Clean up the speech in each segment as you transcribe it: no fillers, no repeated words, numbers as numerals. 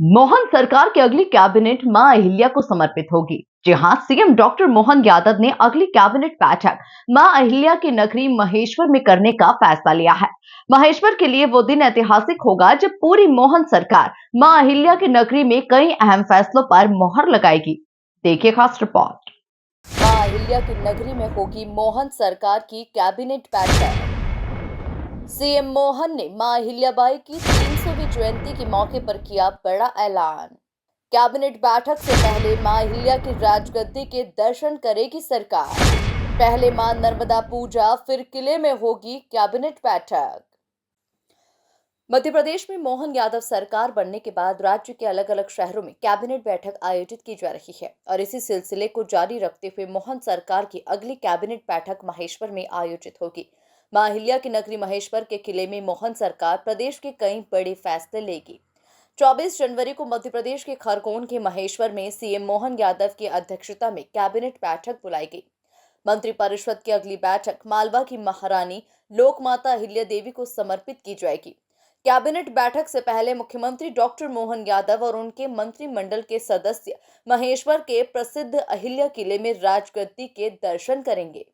मोहन सरकार की अगली कैबिनेट मां अहिल्या को समर्पित होगी। जी हां, सीएम डॉक्टर मोहन यादव ने अगली कैबिनेट बैठक मां अहिल्या की नगरी महेश्वर में करने का फैसला लिया है। महेश्वर के लिए वो दिन ऐतिहासिक होगा जब पूरी मोहन सरकार मां अहिल्या की नगरी में कई अहम फैसलों पर मोहर लगाएगी। देखिए खास रिपोर्ट। मां अहिल्या की नगरी में होगी मोहन सरकार की कैबिनेट बैठक। सीएम मोहन ने मां अहिल्याबाई की 300वीं जयंती के मौके पर किया बड़ा ऐलान। कैबिनेट बैठक से पहले मां अहिल्या की राजगद्दी के दर्शन करेगी सरकार। पहले मां नर्मदा पूजा, फिर किले में होगी कैबिनेट बैठक। मध्य प्रदेश में मोहन यादव सरकार बनने के बाद राज्य के अलग अलग शहरों में कैबिनेट बैठक आयोजित की जा रही है और इसी सिलसिले को जारी रखते हुए मोहन सरकार की अगली कैबिनेट बैठक महेश्वर में आयोजित होगी। मां अहिल्या की नगरी महेश्वर के किले में मोहन सरकार प्रदेश के कई बड़े फैसले लेगी। 24 जनवरी को मध्य प्रदेश के खरगोन के महेश्वर में सीएम मोहन यादव की अध्यक्षता में कैबिनेट बैठक बुलाई गई। मंत्रिपरिषद की अगली बैठक मालवा की महारानी लोकमाता अहिल्या देवी को समर्पित की जाएगी। कैबिनेट बैठक से पहले मुख्यमंत्री डॉक्टर मोहन यादव और उनके मंत्रिमंडल के सदस्य महेश्वर के प्रसिद्ध अहिल्या किले में राजगद्दी के दर्शन करेंगे।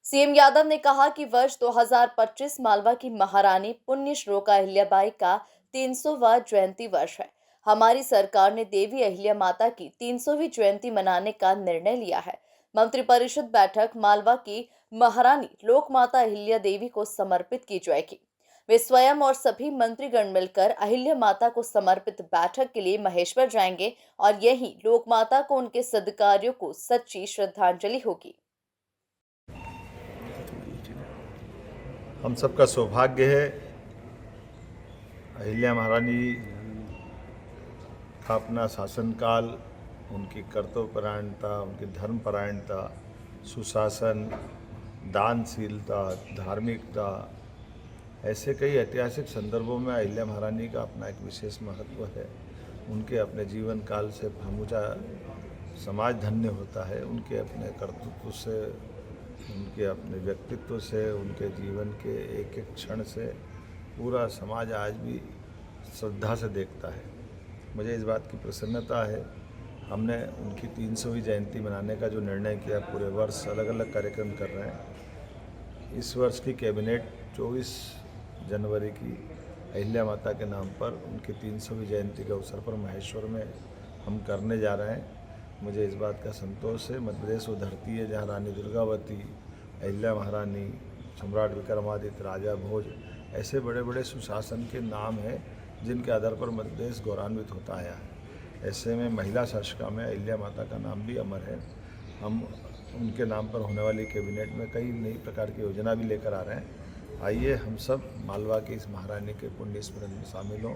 सीएम यादव ने कहा कि वर्ष 2025 मालवा की महारानी पुण्य श्लोका अहिल्याबाई का 300वां जयंती वर्ष है। हमारी सरकार ने देवी अहिल्या माता की 300वीं जयंती मनाने का निर्णय लिया है। मंत्रिपरिषद बैठक मालवा की महारानी लोकमाता अहिल्या देवी को समर्पित की जाएगी। वे स्वयं और सभी मंत्रीगण मिलकर अहिल्या माता को समर्पित बैठक के लिए महेश्वर जाएंगे और यही लोकमाता को उनके सद्कार्यों को सच्ची श्रद्धांजलि होगी। हम सबका सौभाग्य है अहिल्या महारानी का अपना शासनकाल, उनकी कर्तव्यपरायणता, उनकी धर्मपरायणता, सुशासन, दानशीलता, धार्मिकता, ऐसे कई ऐतिहासिक संदर्भों में अहिल्या महारानी का अपना एक विशेष महत्व है। उनके अपने जीवन काल से समूचा समाज धन्य होता है। उनके अपने कर्तृत्व से, उनके अपने व्यक्तित्व से, उनके जीवन के एक एक क्षण से पूरा समाज आज भी श्रद्धा से देखता है। मुझे इस बात की प्रसन्नता है, हमने उनकी 300वीं जयंती मनाने का जो निर्णय किया, पूरे वर्ष अलग अलग कार्यक्रम कर रहे हैं। इस वर्ष की कैबिनेट 24 जनवरी की अहिल्या माता के नाम पर उनकी 300वीं जयंती के अवसर पर महेश्वर में हम करने जा रहे हैं। मुझे इस बात का संतोष है। मध्य प्रदेश वो धरती है जहाँ रानी दुर्गावती, अहिल्या महारानी, सम्राट विक्रमादित्य, राजा भोज, ऐसे बड़े बड़े सुशासन के नाम हैं जिनके आधार पर मध्य प्रदेश गौरवान्वित होता आया है। ऐसे में महिला शासिका में अहिल्या माता का नाम भी अमर है। हम उनके नाम पर होने वाली कैबिनेट में कई नई प्रकार की योजना भी लेकर आ रहे हैं। आइए हम सब मालवा की इस महारानी के पुण्य स्मरण में शामिल हों।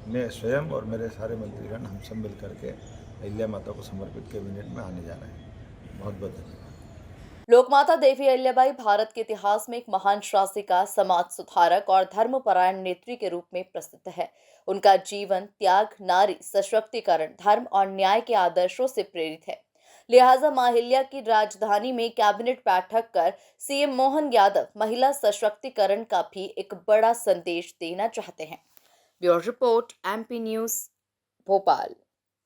मैं स्वयं और मेरे सारे मंत्रीगण हम सब मिल करके अहिल्या माता को समर्पित कैबिनेट में आने जा रहे हैं। बहुत बहुत धन्यवाद। लोकमाता देवी अहिल्याबाई भारत के इतिहास में एक महान शासिका, समाज सुधारक और धर्मपरायण नेत्री के रूप में प्रसिद्ध है। उनका जीवन त्याग, नारी सशक्तिकरण, धर्म और न्याय के आदर्शों से प्रेरित है। लिहाजा मां अहिल्या की राजधानी में कैबिनेट बैठक कर सीएम मोहन यादव महिला सशक्तिकरण का भी एक बड़ा संदेश देना चाहते हैं। Bureau report, MP news, Bhopal.